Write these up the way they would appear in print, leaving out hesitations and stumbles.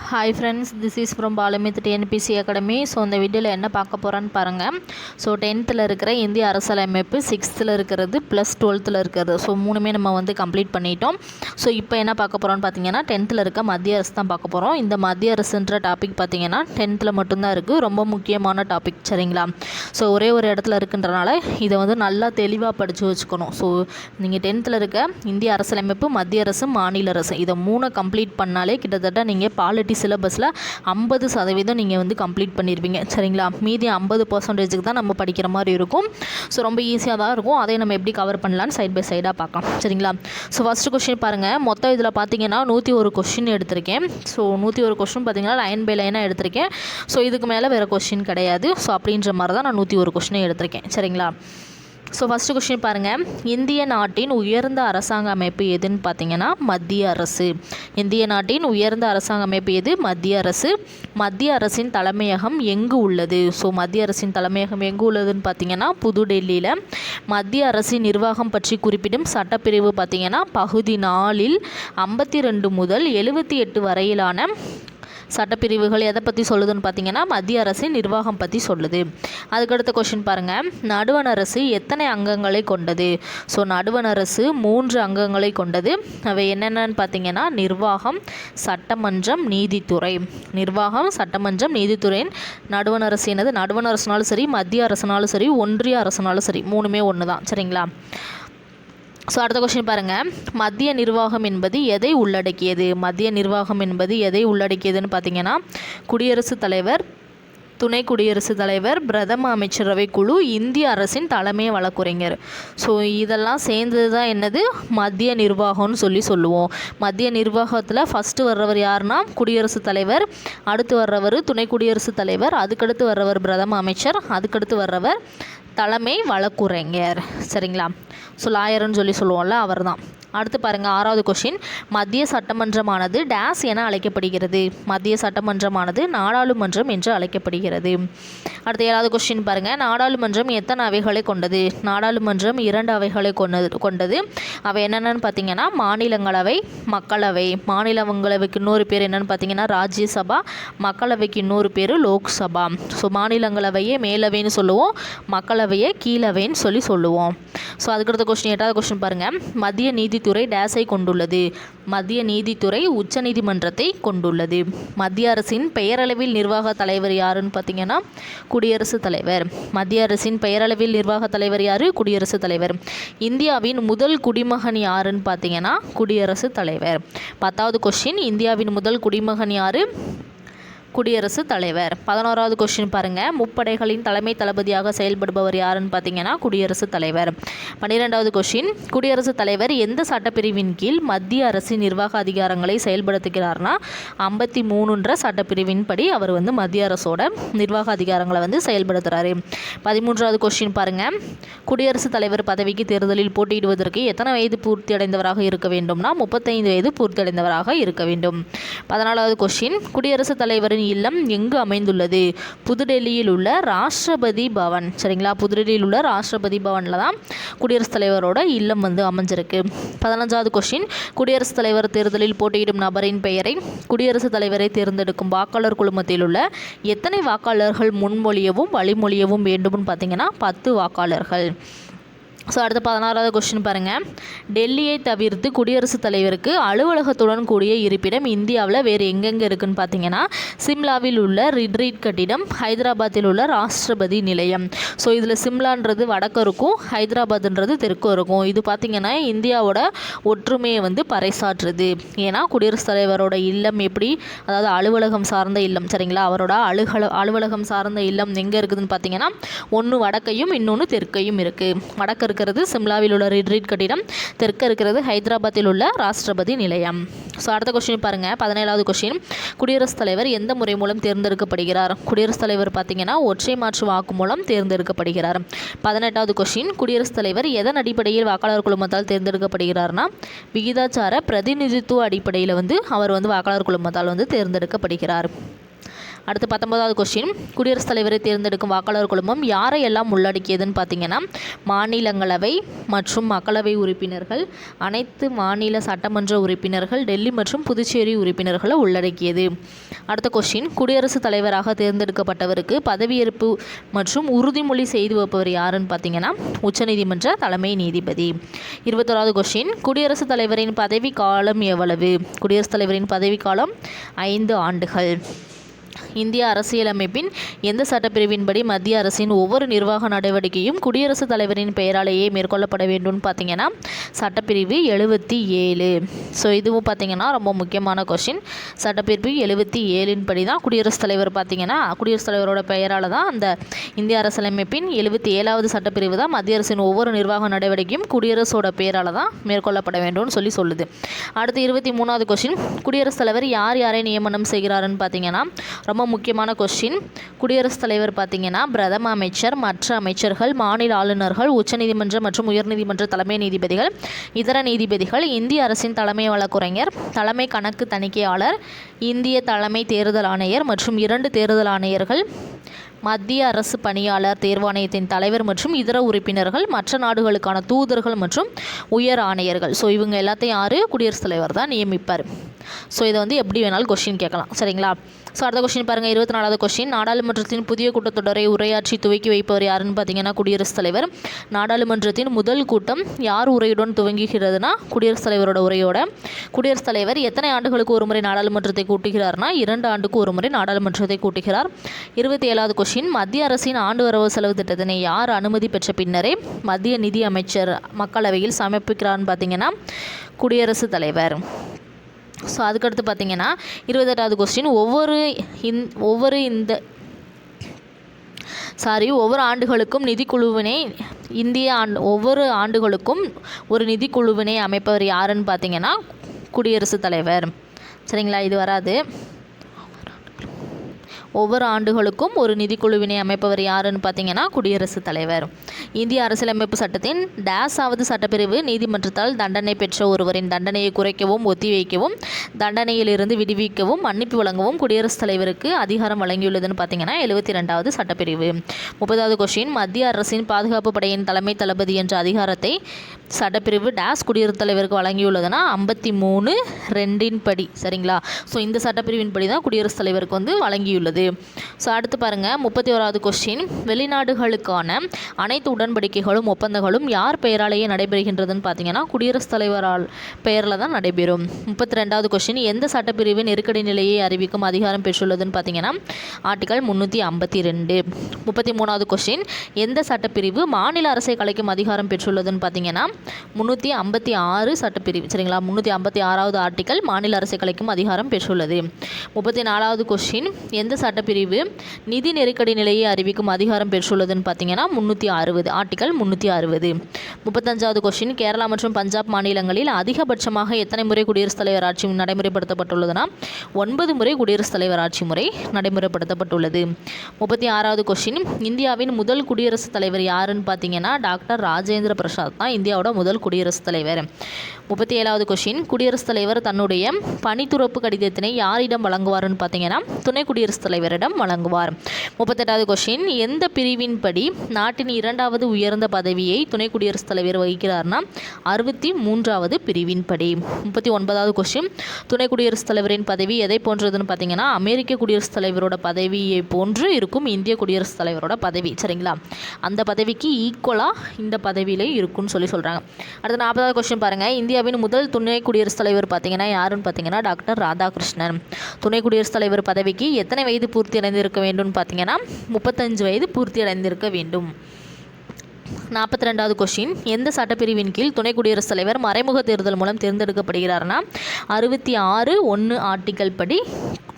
Hi friends, this is from Balamith TNPSC academy. So இந்த வீடியோவில் என்ன பார்க்க போகிறோன்னு பாருங்கள். ஸோ 10th இருக்கிற இந்திய அரசியலமைப்பு, 6th இருக்கிறது ப்ளஸ் 12th இருக்கிறது. ஸோ மூணுமே நம்ம வந்து கம்ப்ளீட் பண்ணிட்டோம். ஸோ இப்போ என்ன பார்க்க போகிறோன்னு பார்த்தீங்கன்னா 10th இருக்க மத்திய அரசு தான் பார்க்க போகிறோம். இந்த மத்திய அரசுன்ற டாபிக் பார்த்தீங்கன்னா 10th மட்டும்தான் இருக்குது. ரொம்ப முக்கியமான டாபிக், சரிங்களா? ஸோ ஒரே ஒரு இடத்துல இருக்குன்றனால இதை வந்து நல்லா தெளிவாக படித்து வச்சுக்கணும். ஸோ நீங்கள் 10th இருக்க இந்திய அரசியலமைப்பு, மத்திய அரசு, மாநில அரசு இதை மூணை கம்ப்ளீட் பண்ணாலே கிட்டத்தட்ட நீங்கள் பாலிட்டி சிலபஸில் 50% நீங்கள் வந்து கம்ப்ளீட் பண்ணிடுவீங்க, சரிங்களா? மீதி 50% தான் நம்ம படிக்கிற மாதிரி இருக்கும். ஸோ ரொம்ப ஈஸியாக தான் இருக்கும். அதை நம்ம எப்படி கவர் பண்ணலான்னு சைட் பை சைடாக பார்க்கலாம், சரிங்களா? ஸோ ஃபஸ்ட்டு கொஸ்டின் பாருங்கள். மொத்தம் இதில் பார்த்தீங்கன்னா 101 கொஸ்டின் எடுத்திருக்கேன். ஸோ 101 கொஸ்டின் பார்த்தீங்கன்னா லைன் பை லைனாக எடுத்திருக்கேன். ஸோ இதுக்கு மேலே வேறு கொஸ்டின் கிடையாது. ஸோ அப்படின்ற மாதிரி தான் நான் 101 கொஸ்டினை எடுத்திருக்கேன், சரிங்களா? ஸோ ஃபஸ்ட்டு கொஸ்டின் பாருங்கள். இந்திய நாட்டின் உயர்ந்த அரசாங்க அமைப்பு எதுன்னு பார்த்தீங்கன்னா மத்திய அரசு. இந்திய நாட்டின் உயர்ந்த அரசாங்க அமைப்பு எது? மத்திய அரசு. மத்திய அரசின் தலைமையகம் எங்கு உள்ளது? ஸோ மத்திய அரசின் தலைமையகம் எங்கு உள்ளதுன்னு பார்த்தீங்கன்னா புதுடெல்லியில். மத்திய அரசின் நிர்வாகம் பற்றி குறிப்பிடும் சட்டப்பிரிவு பார்த்தீங்கன்னா பகுதி 4இல் 52 முதல் 78 வரையிலான சட்டப்பிரிவுகள் எதை பற்றி சொல்லுதுன்னு பார்த்தீங்கன்னா மத்திய அரசின் நிர்வாகம் பற்றி சொல்லுது. அதுக்கடுத்த கொஸ்டின் பாருங்கள். நடுவண் அரசு எத்தனை அங்கங்களை கொண்டது? ஸோ நடுவண் அரசு 3 அங்கங்களை கொண்டது. அவை என்னென்னு பார்த்தீங்கன்னா நிர்வாகம், சட்டமன்றம், நீதித்துறை. நிர்வாகம், சட்டமன்றம், நீதித்துறையின் நடுவண் அரசு என்னது? நடுவண் அரசுனாலும் சரி, மத்திய அரசுனாலும் சரி, ஒன்றிய அரசுனாலும் சரி, மூணுமே ஒன்று தான், சரிங்களா? ஸோ அடுத்த கொஸ்டின் பாருங்கள். மத்திய நிர்வாகம் என்பது எதை உள்ளடக்கியது? மத்திய நிர்வாகம் என்பது எதை உள்ளடக்கியதுன்னு பார்த்தீங்கன்னா குடியரசுத் தலைவர், துணை குடியரசுத் தலைவர், பிரதம அமைச்சரவை குழு, இந்திய அரசின் தலைமை வழக்குரைஞர். ஸோ இதெல்லாம் சேர்ந்தது தான் என்னது? மத்திய நிர்வாகம்னு சொல்லுவோம். மத்திய நிர்வாகத்தில் ஃபஸ்ட்டு வர்றவர் யாருன்னா குடியரசுத் தலைவர், அடுத்து வர்றவர் துணை குடியரசுத் தலைவர், அதுக்கடுத்து வர்றவர் பிரதம அமைச்சர், அதுக்கடுத்து வர்றவர் தலைமை வழக்குரைஞர், சரிங்களா? ஸோ லாயர்னு சொல்லுவோம்ல, அவர் தான். அடுத்து பாருங்கள், 6வது கொஷின். மத்திய சட்டமன்றமானது டேஸ் என அழைக்கப்படுகிறது? மத்திய சட்டமன்றமானது நாடாளுமன்றம் என்று அழைக்கப்படுகிறது. அடுத்து 7வது கொஸ்டின் பாருங்கள். நாடாளுமன்றம் எத்தனை அவைகளை கொண்டது? நாடாளுமன்றம் 2 அவைகளை கொண்டது. அவை என்னென்னு பார்த்தீங்கன்னா மாநிலங்களவை, மக்களவை. மாநிலங்களவைக்கு இன்னொரு பேர் என்னென்னு பார்த்தீங்கன்னா ராஜ்யசபா, மக்களவைக்கு இன்னொரு பேர் லோக்சபா. ஸோ மாநிலங்களவையே மேலவைன்னு சொல்லுவோம், மக்களவையை கீழவைன்னு சொல்லுவோம். ஸோ அதுக்கடுத்த கொஸ்டின் 8வது கொஸ்டின் பாருங்கள். மத்திய நீதித்துறை டேஸை கொண்டுள்ளது? மத்திய நீதித்துறை உச்ச நீதிமன்றத்தை கொண்டுள்ளது. மத்திய அரசின் பெயரளவில் நிர்வாக தலைவர் யாருன்னு பார்த்தீங்கன்னா குடியரசுத் தலைவர். மத்திய அரசின் பெயரளவில் நிர்வாக தலைவர் யார்? குடியரசுத் தலைவர். இந்தியாவின் முதல் குடிமகன் யாருன்னு பார்த்தீங்கன்னா குடியரசுத் தலைவர். 10வது கொஸ்டின். இந்தியாவின் முதல் குடிமகன் யார்? குடியரசுத் தலைவர். 11வது கொஸ்டின் பாருங்கள். முப்படைகளின் தலைமை தளபதியாக செயல்படுபவர் யாருன்னு பார்த்தீங்கன்னா குடியரசுத் தலைவர். 12வது கொஸ்டின். குடியரசுத் தலைவர் எந்த சட்டப்பிரிவின் கீழ் மத்திய அரசின் நிர்வாக அதிகாரங்களை செயல்படுத்துகிறார்னா 53ன்ற சட்டப்பிரிவின் படி அவர் வந்து மத்திய அரசோட நிர்வாக அதிகாரங்களை வந்து செயல்படுத்துகிறாரு. 13வது கொஸ்டின் பாருங்கள். குடியரசுத் தலைவர் பதவிக்கு தேர்தலில் போட்டியிடுவதற்கு எத்தனை வயது பூர்த்தி அடைந்தவராக இருக்க வேண்டும்னா 35 வயது பூர்த்தி அடைந்தவராக இருக்க வேண்டும். 14வது கொஸ்டின். குடியரசுத் தலைவரின் இல்லம் எங்கு அமைந்துள்ளது? புதுடெல்லியில் உள்ள ராஷ்டிரபதி பவன், சரிங்களா? புதுடெல்லியில் உள்ள ராஷ்டிரபதி பவனில் தான் குடியரசுத் தலைவரோட இல்லம் வந்து அமைஞ்சிருக்கு. 15வது கொஸ்டின். குடியரசுத் தலைவர் தேர்தலில் போட்டியிடும் நபரின் பெயரை குடியரசுத் தலைவரை தேர்ந்தெடுக்கும் வாக்காளர் குழுமத்தில் உள்ள எத்தனை வாக்காளர்கள் முன்மொழியவும் வழிமொழியவும் வேண்டும்னு பார்த்தீங்கன்னா 10 வாக்காளர்கள். ஸோ அடுத்த 16வது கொஸ்டின் பாருங்கள். டெல்லியை தவிர்த்து குடியரசுத் தலைவருக்கு அலுவலகத்துடன் கூடிய இருப்பிடம் இந்தியாவில் வேறு எங்கெங்கே இருக்குதுன்னு பார்த்தீங்கன்னா சிம்லாவில் உள்ள ரிட்ரீட் கட்டிடம், ஹைதராபாத்தில் உள்ள ராஷ்டிரபதி நிலையம். ஸோ இதில் சிம்லான்றது வடக்கு இருக்கும், ஹைதராபாத்ன்றது தெற்கு இருக்கும். இது பார்த்திங்கன்னா இந்தியாவோட ஒற்றுமையை வந்து பறைசாற்றுது. ஏன்னா குடியரசுத் தலைவரோட இல்லம் எப்படி, அதாவது அலுவலகம் சார்ந்த இல்லம், சரிங்களா? அவரோட அலுவலகம் சார்ந்த இல்லம் எங்கே இருக்குதுன்னு பார்த்தீங்கன்னா ஒன்று வடக்கையும் இன்னொன்று தெற்கையும் இருக்குது. வடக்கு இருக்கிறது சிம்லாவில் உள்ள ரிட்ரீட் கட்டிடம், தெற்கு இருக்கிறது ஹைதராபாத்தில் உள்ள ராஷ்டிரபதி நிலையம். ஸோ அடுத்த கொஸ்டின் பாருங்கள். 17வது கொஸ்டின். குடியரசுத் தலைவர் எந்த முறை மூலம் தேர்ந்தெடுக்கப்படுகிறார்? குடியரசுத் தலைவர் பார்த்தீங்கன்னா ஒற்றை மாற்று வாக்கு மூலம் தேர்ந்தெடுக்கப்படுகிறார். 18வது கொஸ்டின். குடியரசுத் தலைவர் எதன் அடிப்படையில் வாக்காளர் குழுமத்தால் தேர்ந்தெடுக்கப்படுகிறார்னா விகிதாச்சார பிரதிநிதித்துவ அடிப்படையில் வந்து அவர் வந்து வாக்காளர் குழுமத்தால் வந்து தேர்ந்தெடுக்கப்படுகிறார். அடுத்து 19வது கொஸ்டின், குடியரசுத் தலைவரை தேர்ந்தெடுக்கும் வாக்காளர் குழுமம் யாரை எல்லாம் உள்ளடக்கியதுன்னு பார்த்தீங்கன்னா மாநிலங்களவை மற்றும் மக்களவை உறுப்பினர்கள், அனைத்து மாநில சட்டமன்ற உறுப்பினர்கள், டெல்லி மற்றும் புதுச்சேரி உறுப்பினர்களை உள்ளடக்கியது. அடுத்த கொஸ்டின், குடியரசுத் தலைவராக தேர்ந்தெடுக்கப்பட்டவருக்கு பதவியேற்பு மற்றும் உறுதிமொழி செய்து வைப்பவர் யாருன்னு பார்த்தீங்கன்னா உச்சநீதிமன்ற தலைமை நீதிபதி. 21வது கொஸ்டின், குடியரசுத் தலைவரின் பதவி காலம் எவ்வளவு? குடியரசுத் தலைவரின் பதவி காலம் 5 ஆண்டுகள். இந்திய அரசியலமைப்பின் எந்த சட்டப்பிரிவின்படி மத்திய அரசின் ஒவ்வொரு நிர்வாக நடவடிக்கையும் குடியரசுத் தலைவரின் பெயராலேயே மேற்கொள்ளப்பட வேண்டும்னு பார்த்தீங்கன்னா சட்டப்பிரிவு 77. ஸோ இதுவும் பார்த்தீங்கன்னா ரொம்ப முக்கியமான கொஸ்டின். சட்டப்பிரிவு 77 படி தான் குடியரசுத் தலைவர் பார்த்தீங்கன்னா குடியரசுத் தலைவரோட பெயரால் தான் அந்த இந்திய அரசியலமைப்பின் 77வது சட்டப்பிரிவு தான் மத்திய அரசின் ஒவ்வொரு நிர்வாக நடவடிக்கையும் குடியரசோட பெயரால் தான் மேற்கொள்ளப்பட வேண்டும்னு சொல்லுது. அடுத்து 23வது கொஸ்டின், குடியரசுத் தலைவர் யார் யாரை நியமனம் செய்கிறாருன்னு பார்த்தீங்கன்னா ரொம்ப முக்கியமான கொஸ்டின். குடியரசுத் தலைவர் பார்த்தீங்கன்னா பிரதம அமைச்சர், மற்ற அமைச்சர்கள், மாநில ஆளுநர்கள், உச்சநீதிமன்ற மற்றும் உயர்நீதிமன்ற தலைமை நீதிபதிகள், இதர நீதிபதிகள், இந்திய அரசின் தலைமை வழக்குரைஞர், தலைமை கணக்கு தணிக்கையாளர், இந்திய தலைமை தேர்தல் ஆணையர் மற்றும் 2 தேர்தல் ஆணையர்கள், மத்திய அரசு பணியாளர் தேர்வாணையத்தின் தலைவர் மற்றும் இதர உறுப்பினர்கள், மற்ற நாடுகளுக்கான தூதர்கள் மற்றும் உயர் ஆணையர்கள். ஸோ இவங்க எல்லாத்தையும் யார்? குடியரசுத் தலைவர் தான் நியமிப்பார். ஸோ இதை எப்படி வேணாலும் கொஸ்டின் கேட்கலாம். சரிங்களா? ஸோ அடுத்த கொஸ்டின் பாருங்கள். 24வது கொஸ்டின், நாடாளுமன்றத்தின் புதிய கூட்டத்தொடரை உரையாற்றி துவக்கி வைப்பவர் யாருன்னு பார்த்தீங்கன்னா குடியரசுத் தலைவர். நாடாளுமன்றத்தின் முதல் கூட்டம் யார் உரையுடன் துவங்குகிறதுனா குடியரசுத் தலைவரோட உரையோட. குடியரசுத் தலைவர் எத்தனை ஆண்டுகளுக்கு ஒரு முறை நாடாளுமன்றத்தை கூட்டுகிறார்னா 2 ஆண்டுக்கு ஒரு முறை நாடாளுமன்றத்தை கூட்டுகிறார். 27வது கொஸ்டின், மத்திய அரசின் ஆண்டு வரவு செலவு திட்டத்தினை யார் அனுமதி பெற்ற பின்னரே மத்திய நிதி அமைச்சர் மக்களவையில் சமர்ப்பிக்கிறார்னு பார்த்தீங்கன்னா குடியரசுத் தலைவர். ஸோ அதுக்கடுத்து பார்த்தீங்கன்னா 28வது கொஸ்டின், ஒவ்வொரு ஆண்டுகளுக்கும் நிதிக்குழுவினை ஒவ்வொரு ஆண்டுகளுக்கும் ஒரு நிதிக்குழுவினை அமைப்பவர் யாருன்னு பார்த்தீங்கன்னா குடியரசுத் தலைவர். சரிங்களா? இது வராது. ஒவ்வொரு ஆண்டுகளுக்கும் ஒரு நிதிக்குழுவினை அமைப்பவர் யாருன்னு பார்த்தீங்கன்னா குடியரசுத் தலைவர். இந்திய அரசியலமைப்பு சட்டத்தின் டேஸாவது சட்டப்பிரிவு நீதிமன்றத்தால் தண்டனை பெற்ற ஒருவரின் தண்டனையை குறைக்கவும், ஒத்திவைக்கவும், தண்டனையிலிருந்து விடுவிக்கவும், மன்னிப்பு வழங்கவும் குடியரசுத் தலைவருக்கு அதிகாரம் வழங்கியுள்ளதுன்னு பார்த்தீங்கன்னா 72வது சட்டப்பிரிவு. 30வது கொஸ்டின், மத்திய அரசின் பாதுகாப்பு படையின் தலைமை தளபதி என்ற அதிகாரத்தை சட்டப்பிரிவு டேஸ் குடியரசுத் தலைவருக்கு வழங்கியுள்ளதுன்னா 53(2) படி. சரிங்களா? ஸோ இந்த சட்டப்பிரிவின் படி தான் குடியரசுத் தலைவருக்கு வழங்கியுள்ளது. ஸோ அடுத்து பாருங்கள் 31வது கொஸ்டின், வெளிநாடுகளுக்கான அனைத்து உடன்படிக்கைகளும் ஒப்பந்தங்களும் யார் பெயராலேயே நடைபெறுகின்றதுன்னு பார்த்தீங்கன்னா குடியரசுத் தலைவரால் பெயரில் தான் நடைபெறும். 32வது கொஸ்டின், எந்த சட்டப்பிரிவு நெருக்கடி நிலையை அறிவிக்கும் அதிகாரம் பெற்றுள்ளதுன்னு பார்த்தீங்கன்னா ஆர்டிகல் 352. 33வது கொஸ்டின், எந்த சட்டப்பிரிவு மாநில அரசை கலைக்கும் அதிகாரம் பெற்றுள்ளதுன்னு பார்த்தீங்கன்னா 356 சட்டப்பிரிவு. சரிங்களா? 356வது ஆர்டிகல் மாநில அரசை கலைக்கும் அதிகாரம் பெற்றுள்ளது. 34வது கொஸ்டின், எந்த சட்டப்பிரிவு நிதி நெருக்கடி நிலையை அறிவிக்கும் அதிகாரம் பெற்றுள்ளதுன்னு பார்த்தீங்கன்னா 360 ஆர்டிகல் 360. 35வது கொஸ்டின், கேரளா மற்றும் பஞ்சாப் மாநிலங்களில் அதிகபட்சமாக எத்தனை முறை குடியரசுத் தலைவர் ஆட்சி நடைமுறைப்படுத்தப்பட்டுள்ளதுன்னா 9 முறை குடியரசுத் தலைவர் ஆட்சி முறை நடைமுறைப்படுத்தப்பட்டுள்ளது. 36வது கொஸ்டின், இந்தியாவின் முதல் குடியரசுத் தலைவர் யாருன்னு பார்த்தீங்கன்னா டாக்டர் ராஜேந்திர பிரசாத் தான் இந்தியாவோட முதல் குடியரசுத் தலைவர். 37வது கொஸ்டின், குடியரசுத் தலைவர் தன்னுடைய பணித்துறப்பு கடிதத்தினை யாரிடம் வழங்குவார்னு பார்த்தீங்கன்னா துணை குடியரசுத் தலைவரிடம் வழங்குவார். 38வது கொஸ்டின், எந்த பிரிவின்படி நாட்டின் 2வது உயர்ந்த பதவியை துணை குடியரசுத் தலைவர் வகிக்கிறார்னா 63வது பிரிவின்படி. 39வது கொஸ்டின், துணை குடியரசுத் தலைவரின் பதவி எதை போன்றதுன்னு பார்த்தீங்கன்னா அமெரிக்க குடியரசுத் தலைவரோட பதவியை போன்று இருக்கும் இந்திய குடியரசுத் தலைவரோட பதவி. சரிங்களா? அந்த பதவிக்கு ஈக்குவலாக இந்த பதவியிலே இருக்குன்னு சொல்கிறாங்க. அடுத்த 40வது கொஸ்டின் பாருங்கள். இந்தியாவின் முதல் துணை குடியரசுத் தலைவர் பார்த்தீங்கன்னா யாருன்னு பார்த்தீங்கன்னா டாக்டர் ராதாகிருஷ்ணன். துணை குடியரசுத் தலைவர் பதவிக்கு எத்தனை வயது பூர்த்தி அடைந்திருக்க வேண்டும் பார்த்தீங்கன்னா 35 வயது பூர்த்தி அடைந்திருக்க வேண்டும். 42வது கொஸ்டின், எந்த சட்டப்பிரிவின் கீழ் துணை குடியரசுத் தலைவர் மறைமுக தேர்தல் மூலம் தேர்ந்தெடுக்கப்படுகிறார்னா 66(1) ஆர்டிகல் படி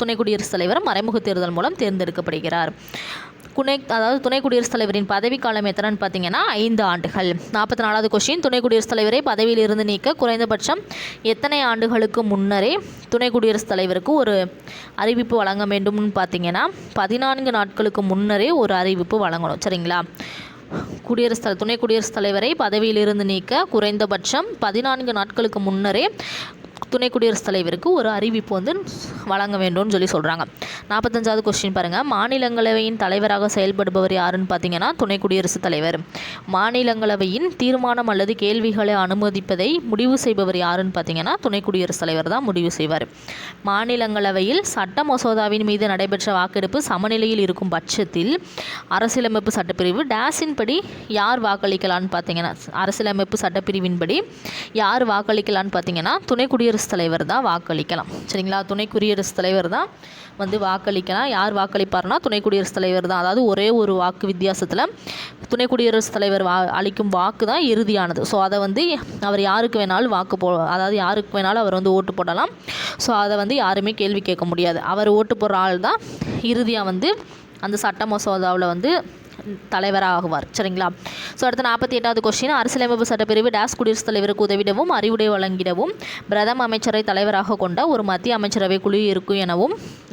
துணை குடியரசுத் தலைவர் மறைமுக தேர்தல் மூலம் தேர்ந்தெடுக்கப்படுகிறார். துணை குடியரசுத் தலைவரின் பதவிக்காலம் எத்தனைன்னு பார்த்தீங்கன்னா 5 ஆண்டுகள். 44வது கொஸ்டின், துணை குடியரசுத் தலைவரை பதவியில் இருந்து நீக்க குறைந்தபட்சம் எத்தனை ஆண்டுகளுக்கு முன்னரே துணை குடியரசுத் தலைவருக்கு ஒரு அறிவிப்பு வழங்க வேண்டும்னு பார்த்தீங்கன்னா 14 நாட்களுக்கு முன்னரே ஒரு அறிவிப்பு வழங்கணும். சரிங்களா? துணை குடியரசுத் தலைவரை பதவியிலிருந்து நீக்க குறைந்தபட்சம் 14 நாட்களுக்கு முன்னரே துணை குடியரசுத் தலைவருக்கு ஒரு அறிவிப்பு வந்து வழங்க வேண்டும்னு சொல்லி சொல்கிறாங்க. 45வது கொஸ்டின் பாருங்கள். மாநிலங்களவையின் தலைவராக செயல்படுபவர் யாருன்னு பார்த்தீங்கன்னா துணை குடியரசுத் தலைவர். மாநிலங்களவையின் தீர்மானம் அல்லது கேள்விகளை அனுமதிப்பதை முடிவு செய்பவர் யாருன்னு பார்த்தீங்கன்னா துணை குடியரசுத் தலைவர் தான் முடிவு செய்வார். மாநிலங்களவையில் சட்ட மசோதாவின் மீது நடைபெற்ற வாக்கெடுப்பு சமநிலையில் இருக்கும் பட்சத்தில் அரசியலமைப்பு சட்டப்பிரிவு டேஸின் படி யார் வாக்களிக்கலான்னு பார்த்தீங்கன்னா அரசியலமைப்பு சட்டப்பிரிவின்படி யார் வாக்களிக்கலான்னு பார்த்தீங்கன்னா துணை குடியரசுத் தலைவர் தான் வாக்களிக்கலாம். சரிங்களா, துணை குடியரசுத் தலைவர் தான் வந்து வாக்களிக்கலாம். யார் வாக்களிப்பார்னா துணை குடியரசுத் தலைவர் தான். அதாவது ஒரே ஒரு வாக்கு வித்தியாசத்தில் துணை குடியரசுத் தலைவர் அளிக்கும் வாக்கு தான் இறுதியானது. ஸோ அதை வந்து அவர் யாருக்கு வேணாலும் அதாவது யாருக்கு வேணாலும் அவர் வந்து ஓட்டு போடலாம். ஸோ அதை வந்து யாருமே கேள்வி கேட்க முடியாது. அவர் ஓட்டு போடுற ஆள் தான் இறுதியாக வந்து அந்த சட்ட மசோதாவில் வந்து தலைவராக ஆகுவார். சரிங்களா. ஸோ அடுத்த 48வது கொஸ்டின். அரசியலமைப்பு சட்டப்பிரிவு டேஸ் குடியரசுத் தலைவருக்கு உதவிடவும் அறிவுரை வழங்கிடவும் பிரதம அமைச்சரை தலைவராக கொண்ட ஒரு மத்திய அமைச்சரவை குழு இருக்கும்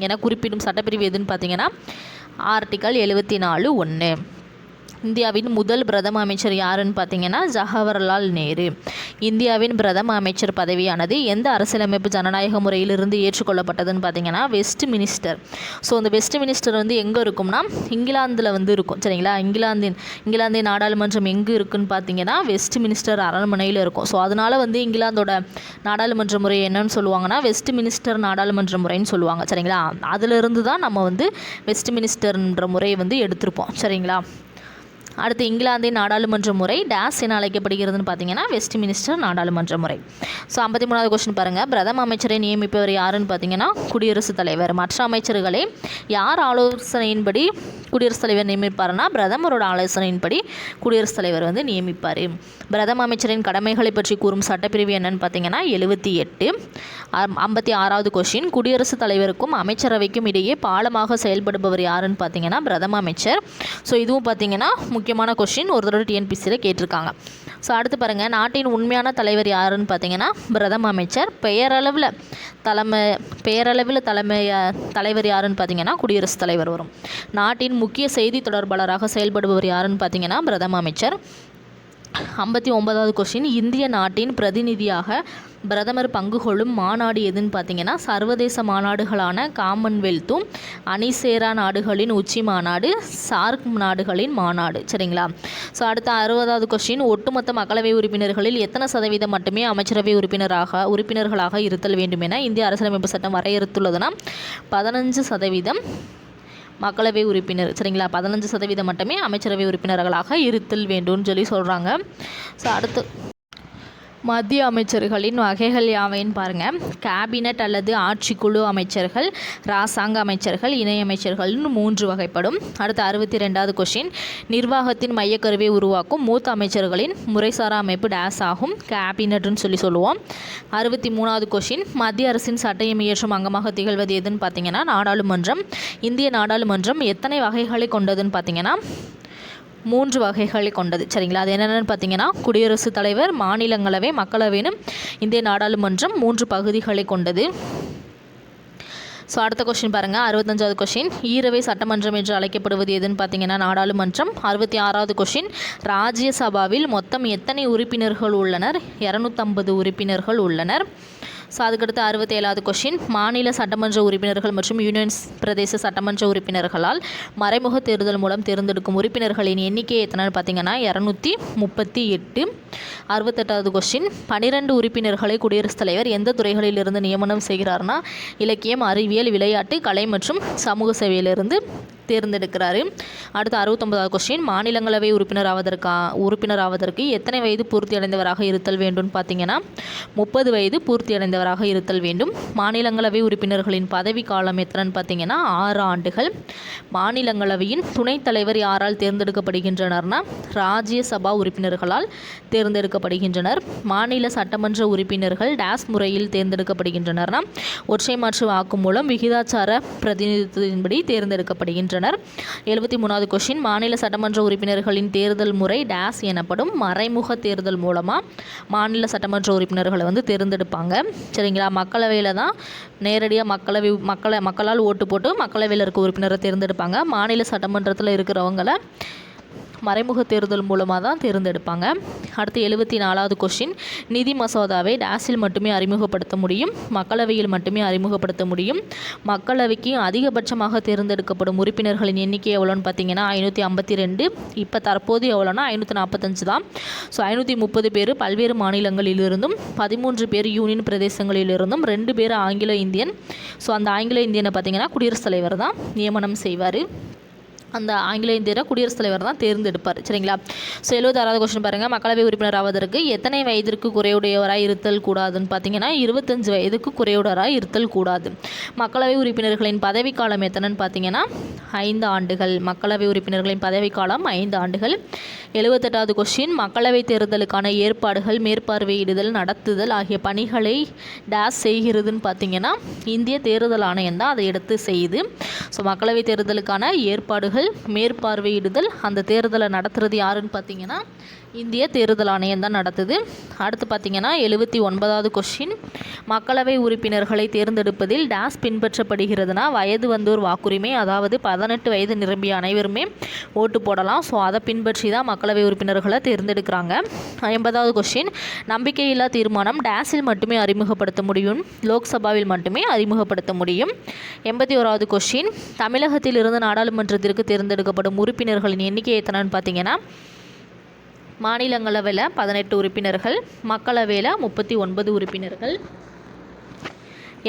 என குறிப்பிடும் சட்டப்பிரிவு எதுன்னு பார்த்தீங்கன்னா ஆர்டிக்கல் 74(1). இந்தியாவின் முதல் பிரதம அமைச்சர் யாருன்னு பார்த்தீங்கன்னா ஜவஹர்லால் நேரு. இந்தியாவின் பிரதம அமைச்சர் பதவியானது எந்த அரசியலமைப்பு ஜனநாயக முறையிலிருந்து ஏற்றுக்கொள்ளப்பட்டதுன்னு பார்த்தீங்கன்னா வெஸ்ட் மினிஸ்டர். ஸோ அந்த வெஸ்ட் மினிஸ்டர் வந்து எங்கே இருக்கும்னா இங்கிலாந்தில் வந்து இருக்கும். சரிங்களா. இங்கிலாந்தின் நாடாளுமன்றம் எங்கே இருக்குன்னு பார்த்தீங்கன்னா வெஸ்ட் மினிஸ்டர் அரண்மனையில் இருக்கும். ஸோ அதனால் வந்து இங்கிலாந்தோட நாடாளுமன்ற முறை என்னன்னு சொல்லுவாங்கன்னா வெஸ்ட் மினிஸ்டர் நாடாளுமன்ற முறைன்னு சொல்லுவாங்க. சரிங்களா. அதிலிருந்து தான் நம்ம வந்து வெஸ்ட் மினிஸ்டர்ன்ற முறையை வந்து எடுத்திருப்போம். சரிங்களா. அடுத்து இங்கிலாந்தின் நாடாளுமன்ற முறை டேஸ் என அழைக்கப்படுகிறதுன்னு பார்த்தீங்கன்னா வெஸ்ட் மினிஸ்டர் நாடாளுமன்ற முறை. ஸோ 53வது கொஸ்டின் பாருங்கள். பிரதம அமைச்சரை நியமிப்பவர் யாருன்னு பார்த்தீங்கன்னா குடியரசுத் தலைவர். மற்ற அமைச்சர்களை யார் ஆலோசனையின்படி குடியரசுத் தலைவர் நியமிப்பார்னா பிரதமரோட ஆலோசனையின்படி குடியரசுத் தலைவர் வந்து நியமிப்பார். பிரதம அமைச்சரின் கடமைகளை பற்றி கூறும் சட்டப்பிரிவு என்னன்னு பார்த்தீங்கன்னா 78. 56வது கொஸ்டின். குடியரசுத் தலைவருக்கும் அமைச்சரவைக்கும் இடையே பாலமாக செயல்படுபவர் யாருன்னு பார்த்தீங்கன்னா பிரதம அமைச்சர். ஸோ இதுவும் பார்த்தீங்கன்னா முக்கியமான கொஸ்டின், ஒரு தடவை டிஎன்பிசியில் கேட்டிருக்காங்க. ஸோ அடுத்து பாருங்கள். நாட்டின் உண்மையான தலைவர் யாருன்னு பார்த்தீங்கன்னா பிரதம அமைச்சர். பெயரளவில் தலைவர் யாருன்னு பார்த்தீங்கன்னா குடியரசுத் தலைவர் வரும். நாட்டின் முக்கிய செய்தி தொடர்பாளராக செயல்படுபவர் யாருன்னு பார்த்தீங்கன்னா பிரதம அமைச்சர். 59வது கொஸ்டின். இந்திய நாட்டின் பிரதிநிதியாக பிரதமர் பங்கு கொள்ளும் மாநாடு எதுன்னு பார்த்தீங்கன்னா சர்வதேச மாநாடுகளான காமன்வெல்த்தும் அணிசேரா நாடுகளின் உச்சி மாநாடு சார்க் நாடுகளின் மாநாடு. சரிங்களா. ஸோ அடுத்த 60வது கொஸ்டின். ஒட்டுமொத்த மக்களவை உறுப்பினர்களில் எத்தனை சதவீதம் மட்டுமே அமைச்சரவை உறுப்பினர்களாக இருத்தல் வேண்டும் என இந்திய அரசியலமைப்பு சட்டம் வரையறுத்துள்ளதுன்னா 15% மக்களவை உறுப்பினர். சரிங்களா. 15% மட்டுமே அமைச்சரவை உறுப்பினர்களாக இருத்தல் வேண்டும்னு சொல்லி சொல்கிறாங்க. ஸோ அடுத்து மத்திய அமைச்சர்களின் வகைகள் யாவைன்னு பாருங்கள். கேபினட் அல்லது ஆட்சிக்குழு அமைச்சர்கள், இராசாங்க அமைச்சர்கள், இணையமைச்சர்கள்னு 3 வகைப்படும். அடுத்து 62வது கொஸ்டின். நிர்வாகத்தின் மையக்கருவை உருவாக்கும் மூத்த அமைச்சர்களின் முறைசாரா அமைப்பு டேஸ் ஆகும் கேபினட்னு சொல்லி சொல்லுவோம். 63வது கொஸ்டின். மத்திய அரசின் சட்டம் இயற்றும் அங்கமாக திகழ்வது எதுன்னு பார்த்தீங்கன்னா நாடாளுமன்றம். இந்திய நாடாளுமன்றம் எத்தனை வகைகளை கொண்டதுன்னு பார்த்தீங்கன்னா 3 வகைகளை கொண்டது. சரிங்களா. அது என்னென்னு பார்த்தீங்கன்னா குடியரசுத் தலைவர், மாநிலங்களவை, மக்களவைன்னு இந்திய நாடாளுமன்றம் 3 பகுதிகளை கொண்டது. ஸோ அடுத்த கொஸ்டின் பாருங்கள். 65வது கொஸ்டின். ஈரவை சட்டமன்றம் என்று அழைக்கப்படுவது எதுன்னு பார்த்தீங்கன்னா நாடாளுமன்றம். 66வது கொஸ்டின். ராஜ்யசபாவில் மொத்தம் எத்தனை உறுப்பினர்கள் உள்ளனர்? 250 உறுப்பினர்கள் உள்ளனர். ஸோ அதுக்கடுத்து 67வது கொஸ்டின். மாநில சட்டமன்ற உறுப்பினர்கள் மற்றும் யூனியன் பிரதேச சட்டமன்ற உறுப்பினர்களால் மறைமுக தேர்தல் மூலம் தேர்ந்தெடுக்கும் உறுப்பினர்களின் எண்ணிக்கை எத்தனைன்னு பார்த்தீங்கன்னா 238. 68வது கொஸ்டின். 12 உறுப்பினர்களை குடியரசுத் தலைவர் எந்த துறைகளிலிருந்து நியமனம் செய்கிறார்னா இலக்கியம், அறிவியல், விளையாட்டு, கலை மற்றும் சமூக சேவையிலிருந்து தேர்ந்தெடுக்கிறாரு. அடுத்து 69வது கொஸ்டின். மாநிலங்களவை உறுப்பினராவதற்கு எத்தனை வயது பூர்த்தி அடைந்தவராக இருத்தல் வேண்டும் பார்த்தீங்கன்னா 30 வயது பூர்த்தி அடைந்தவராக இருத்தல் வேண்டும். மாநிலங்களவை உறுப்பினர்களின் பதவி காலம் எத்தனைன்னு பார்த்தீங்கன்னா 6 ஆண்டுகள். மாநிலங்களவையின் துணைத் தலைவர் யாரால் தேர்ந்தெடுக்கப்படுகின்றனர்னா ராஜ்யசபா உறுப்பினர்களால் தேர்ந்தெடுக்கப்படுகின்றனர். மாநில சட்டமன்ற உறுப்பினர்கள் டேஸ் முறையில் தேர்ந்தெடுக்கப்படுகின்றனர்னா ஒற்றை மாற்று வாக்கு மூலம் விகிதாச்சார பிரதிநிதித்துவத்தின்படி தேர்ந்தெடுக்கப்படுகின்றனர். 73வது கொஸ்டின். மாநில சட்டமன்ற உறுப்பினர்களின் தேர்தல் முறை டேஸ் எனப்படும். மறைமுக தேர்தல் மூலமாக மாநில சட்டமன்ற உறுப்பினர்களை வந்து தேர்ந்தெடுப்பாங்க. சரிங்களா. மக்களவையில் தான் நேரடியாக மக்களால் ஓட்டு போட்டு மக்களவையில் இருக்க உறுப்பினரை தேர்ந்தெடுப்பாங்க. மாநில சட்டமன்றத்தில் இருக்கிறவங்கள மறைமுக தேர்தல் மூலமாக தான் தேர்ந்தெடுப்பாங்க. அடுத்து 74வது கொஸ்டின், நிதி மசோதாவை டேஸில் மட்டுமே அறிமுகப்படுத்த முடியும், மக்களவையில் மட்டுமே அறிமுகப்படுத்த முடியும். மக்களவைக்கு அதிகபட்சமாக தேர்ந்தெடுக்கப்படும் உறுப்பினர்களின் எண்ணிக்கை எவ்வளோன்னு பார்த்தீங்கன்னா 552. இப்போ தற்போது எவ்வளோனா 545 தான். ஸோ 530 பேர் பல்வேறு மாநிலங்களிலிருந்தும், 13 பேர் யூனியன் பிரதேசங்களிலிருந்தும், 2 பேர் ஆங்கிலோ இந்தியன். ஸோ அந்த ஆங்கிலோ இந்தியனை பார்த்தீங்கன்னா குடியரசுத் தலைவர் தான் நியமனம் செய்வார். அந்த ஆங்கில இந்தியரை குடியரசுத் தலைவர் தான் தேர்ந்தெடுப்பார். சரிங்களா? ஸோ 76வது கொஸ்டின் பாருங்கள், மக்களவை உறுப்பினர் ஆவதற்கு எத்தனை வயதிற்கு குறைவுடையவராக இருத்தல் கூடாதுன்னு பார்த்தீங்கன்னா 25 வயதுக்கு குறைவுடையவராக இருத்தல் கூடாது. மக்களவை உறுப்பினர்களின் பதவிக்காலம் எத்தனைன்னு பார்த்தீங்கன்னா 5 ஆண்டுகள். மக்களவை உறுப்பினர்களின் பதவிக்காலம் 5 ஆண்டுகள். 78வது கொஸ்டின், மக்களவை தேர்தலுக்கான ஏற்பாடுகள், மேற்பார்வையிடுதல், நடத்துதல் ஆகிய பணிகளை டேஸ் செய்கிறதுன்னு பார்த்தீங்கன்னா இந்திய தேர்தல் ஆணையம் தான் அதை எடுத்து செய்யுது. ஸோ மக்களவை தேர்தலுக்கான ஏற்பாடுகள், மேற்பார்வையிடுதல், அந்த தேர்தலை நடத்துறது யாருன்னு பார்த்தீங்கன்னா இந்திய தேர்தல் ஆணையம் தான் நடத்துது. அடுத்து பார்த்தீங்கன்னா 79வது கொஸ்டின், மக்களவை உறுப்பினர்களை தேர்ந்தெடுப்பதில் டேஸ் பின்பற்றப்படுகிறதுனா வயது வந்தோர் வாக்குரிமை, அதாவது 18 வயது நிரம்பிய அனைவருமே ஓட்டு போடலாம். ஸோ அதை பின்பற்றி தான் மக்களவை உறுப்பினர்களை தேர்ந்தெடுக்கிறாங்க. 80வது கொஸ்டின், நம்பிக்கையில்லா தீர்மானம் டேஸில் மட்டுமே அறிமுகப்படுத்த முடியும், லோக்சபாவில் மட்டுமே அறிமுகப்படுத்த முடியும். 81வது கொஸ்டின், தமிழகத்தில் இருந்து நாடாளுமன்றத்திற்கு தேர்ந்தெடுக்கப்படும் உறுப்பினர்களின் எண்ணிக்கை எத்தனைன்னு பார்த்தீங்கன்னா மாநிலங்களவையில் 18 உறுப்பினர்கள், மக்களவையில் 39 உறுப்பினர்கள்.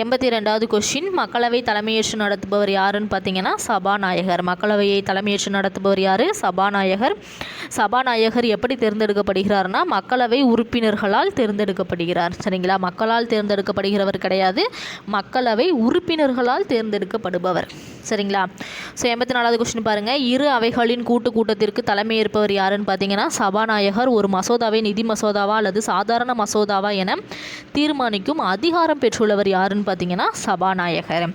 82வது கொஸ்டின், மக்களவை தலைமையேற்று நடத்துபவர் யாருன்னு பார்த்தீங்கன்னா சபாநாயகர். மக்களவையை தலைமையேற்று நடத்துபவர் யார்? சபாநாயகர். சபாநாயகர் எப்படி தேர்ந்தெடுக்கப்படுகிறார்னா மக்களவை உறுப்பினர்களால் தேர்ந்தெடுக்கப்படுகிறார். சரிங்களா? மக்களால் தேர்ந்தெடுக்கப்படுகிறவர் கிடையாது, மக்களவை உறுப்பினர்களால் தேர்ந்தெடுக்கப்படுபவர். சரிங்களா? ஸோ 84வது கொஸ்டின் பாருங்கள், இரு அவைகளின் கூட்டத்திற்கு தலைமையேற்பவர் யாருன்னு பார்த்தீங்கன்னா சபாநாயகர். ஒரு மசோதாவை நிதி மசோதாவா அல்லது சாதாரண மசோதாவா என தீர்மானிக்கும் அதிகாரம் பெற்றுள்ளவர் யாருன்னு பார்த்தீங்கன்னா சபாநாயகர்.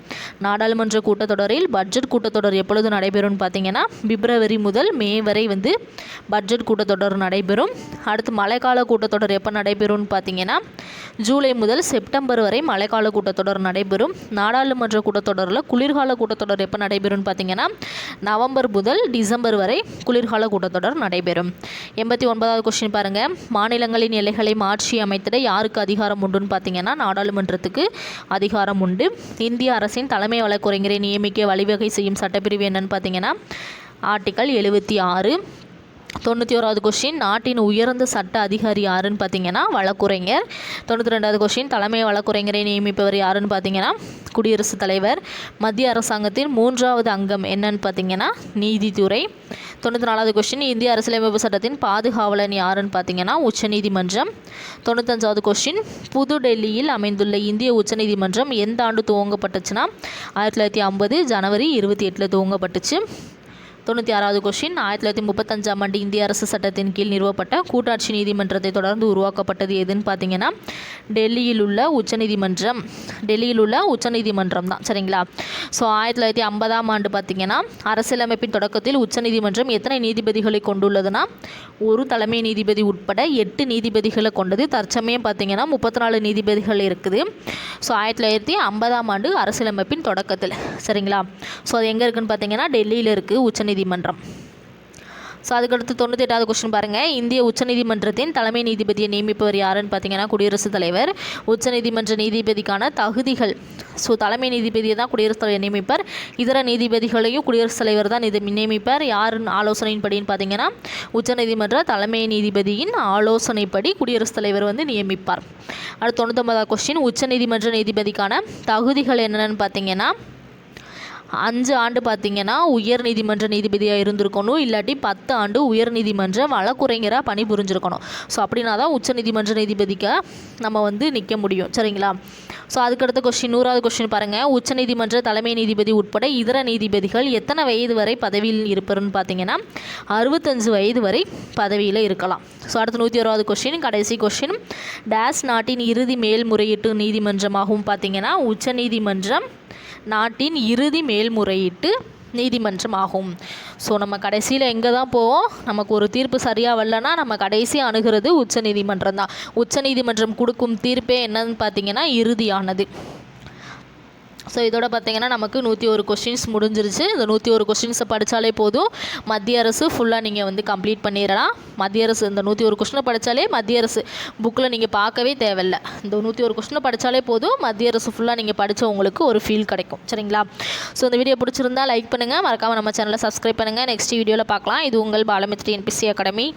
நாடாளுமன்ற கூட்டத்தொடரில் பட்ஜெட் கூட்டத்தொடர் எப்பொழுது நடைபெறும்னு பார்த்தீங்கன்னா பிப்ரவரி முதல் மே வரை பட்ஜெட் கூட்டத்தொடர் நடைபெறும். அடுத்து மழைக்கால கூட்டத்தொடர் எப்போ நடைபெறும்னு பார்த்தீங்கன்னா ஜூலை முதல் செப்டம்பர் வரை மழைக்கால கூட்டத்தொடர் நடைபெறும். நாடாளுமன்ற கூட்டத்தொடரில் குளிர்கால கூட்டத்தொடர் எப்போ நடைபெறும்னு பார்த்தீங்கன்னா நவம்பர் முதல் டிசம்பர் வரை குளிர்கால கூட்டத்தொடர் நடைபெறும். 89வது கொஸ்டின் பாருங்கள், மாநிலங்களின் எல்லைகளை மாற்றி அமைத்திட யாருக்கு அதிகாரம் உண்டுன்னு பார்த்தீங்கன்னா நாடாளுமன்றத்துக்கு அதிகாரம் உண்டு. இந்திய அரசின் தலைமை வழக்குரைஞரை நியமிக்க வழிவகை செய்யும் சட்டப்பிரிவு என்னன்னு பார்த்தீங்கன்னா ஆர்டிக்கல் 76. 91வது கொஸ்டின், நாட்டின் உயர்ந்த சட்ட அதிகாரி யாருன்னு பார்த்தீங்கன்னா வழக்குரைஞர். 92வது கொஸ்டின், தலைமை வழக்குரைஞரை நியமிப்பவர் யாருன்னு பார்த்தீங்கன்னா குடியரசுத் தலைவர். மத்திய அரசாங்கத்தின் 3வது அங்கம் என்னன்னு பார்த்தீங்கன்னா நீதித்துறை. 94வது கொஸ்டின், இந்திய அரசியலமைப்பு சட்டத்தின் பாதுகாவலன் யாருன்னு பார்த்தீங்கன்னா உச்சநீதிமன்றம். 95வது கொஸ்டின், புதுடெல்லியில் அமைந்துள்ள இந்திய உச்சநீதிமன்றம் எந்த ஆண்டு துவங்கப்பட்டுச்சுன்னா 1950 ஜனவரி 28 துவங்கப்பட்டுச்சு. 96வது கொஸ்டின், 1935ஆம் ஆண்டு இந்திய அரசு சட்டத்தின் கீழ் நிறுவப்பட்ட கூட்டாட்சி நீதிமன்றத்தை தொடர்ந்து உருவாக்கப்பட்டது எதுன்னு பார்த்தீங்கன்னா டெல்லியில் உள்ள உச்சநீதிமன்றம் தான். சரிங்களா? ஸோ 1950ஆம் ஆண்டு பார்த்தீங்கன்னா அரசியலமைப்பின் தொடக்கத்தில் உச்சநீதிமன்றம் எத்தனை நீதிபதிகளை கொண்டுள்ளதுன்னா ஒரு தலைமை நீதிபதி உட்பட 8 நீதிபதிகளை கொண்டது. தற்சமயம் பார்த்தீங்கன்னா 34 நீதிபதிகள் இருக்குது. ஸோ 1950ஆம் ஆண்டு அரசியலமைப்பின் தொடக்கத்தில். சரிங்களா? ஸோ அது எங்கே இருக்குதுன்னு பார்த்தீங்கன்னா டெல்லியில் இருக்குது உச்சநீதிமன்றம். ஸோ அதுக்கடுத்து 98வது கொஸ்டின் பாருங்கள், இந்திய உச்சநீதிமன்றத்தின் தலைமை நீதிபதியை நியமிப்பவர் யாருன்னு பார்த்தீங்கன்னா குடியரசுத் தலைவர். உச்சநீதிமன்ற நீதிபதிக்கான தகுதிகள், ஸோ தலைமை நீதிபதியை தான் குடியரசுத் தலைவர் நியமிப்பார். இதர நீதிபதிகளையும் குடியரசுத் தலைவர் தான் நியமிப்பார். யாருன்னு ஆலோசனையின்படின்னு பார்த்தீங்கன்னா உச்சநீதிமன்ற தலைமை நீதிபதியின் ஆலோசனைப்படி குடியரசுத் தலைவர் நியமிப்பார். அடுத்து 99வது கொஸ்டின், உச்சநீதிமன்ற நீதிபதிக்கான தகுதிகள் என்னென்னு பார்த்தீங்கன்னா 5 ஆண்டு பார்த்தீங்கன்னா உயர் நீதிமன்ற நீதிபதியாக இருந்திருக்கணும், இல்லாட்டி 10 ஆண்டு உயர் நீதிமன்ற வழக்குரைஞராக பணிபுரிஞ்சிருக்கணும். ஸோ அப்படின்னா தான் உச்ச நீதிமன்ற நீதிபதிக்கு நம்ம நிற்க முடியும். சரிங்களா? ஸோ அதுக்கடுத்த கொஸ்டின் 100வது கொஸ்டின் பாருங்கள், உச்சநீதிமன்ற தலைமை நீதிபதி உட்பட இதர நீதிபதிகள் எத்தனை வயது வரை பதவியில் இருப்பாருன்னு பார்த்தீங்கன்னா 65 வயது வரை பதவியில் இருக்கலாம். ஸோ அடுத்து 101வது கொஸ்டின், கடைசி கொஸ்டின், டேஸ் நாட்டின் இறுதி மேல்முறையீட்டு நீதிமன்றமாகவும் பார்த்தீங்கன்னா உச்சநீதிமன்றம் நாட்டின் இறுதி மேல்முறையீட்டு நீதிமன்றம் ஆகும். ஸோ நம்ம கடைசியில் எங்கே தான் போவோம், நமக்கு ஒரு தீர்ப்பு சரியாக வரலன்னா நம்ம கடைசி அணுகிறது உச்சநீதிமன்றம் தான். உச்சநீதிமன்றம் கொடுக்கும் தீர்ப்பே என்னன்னு பார்த்தீங்கன்னா இறுதியானது. ஸோ இதோட பார்த்திங்கன்னா நமக்கு 101 கொஸ்டின்ஸ் முடிஞ்சிருச்சு. இந்த 101 கொஸ்டின்ஸை படித்தாலே போதும், மத்திய அரசு ஃபுல்லாக நீங்கள் வந்து கம்ப்ளீட் பண்ணிடலாம். மத்திய அரசு இந்த 101 கொஸ்டினை படித்தாலே மத்திய அரசு புக்கில் நீங்கள் பார்க்கவே தேவையில்லை. இந்த 101 கொஸ்டினை படித்தாலே போதும், மத்திய அரசு ஃபுல்லாக நீங்கள் படித்த உங்களுக்கு ஒரு ஃபீல் கிடைக்கும். சரிங்களா? ஸோ இந்த வீடியோ பிடிச்சிருந்தா லைக் பண்ணுங்கள், மறக்காமல் நம்ம சேனலை சப்ஸ்கிரைப் பண்ணுங்கள். நெக்ஸ்ட் வீடியோவில் பார்க்கலாம். இது உங்கள் பாலமித்ரி NPC அகாடமி.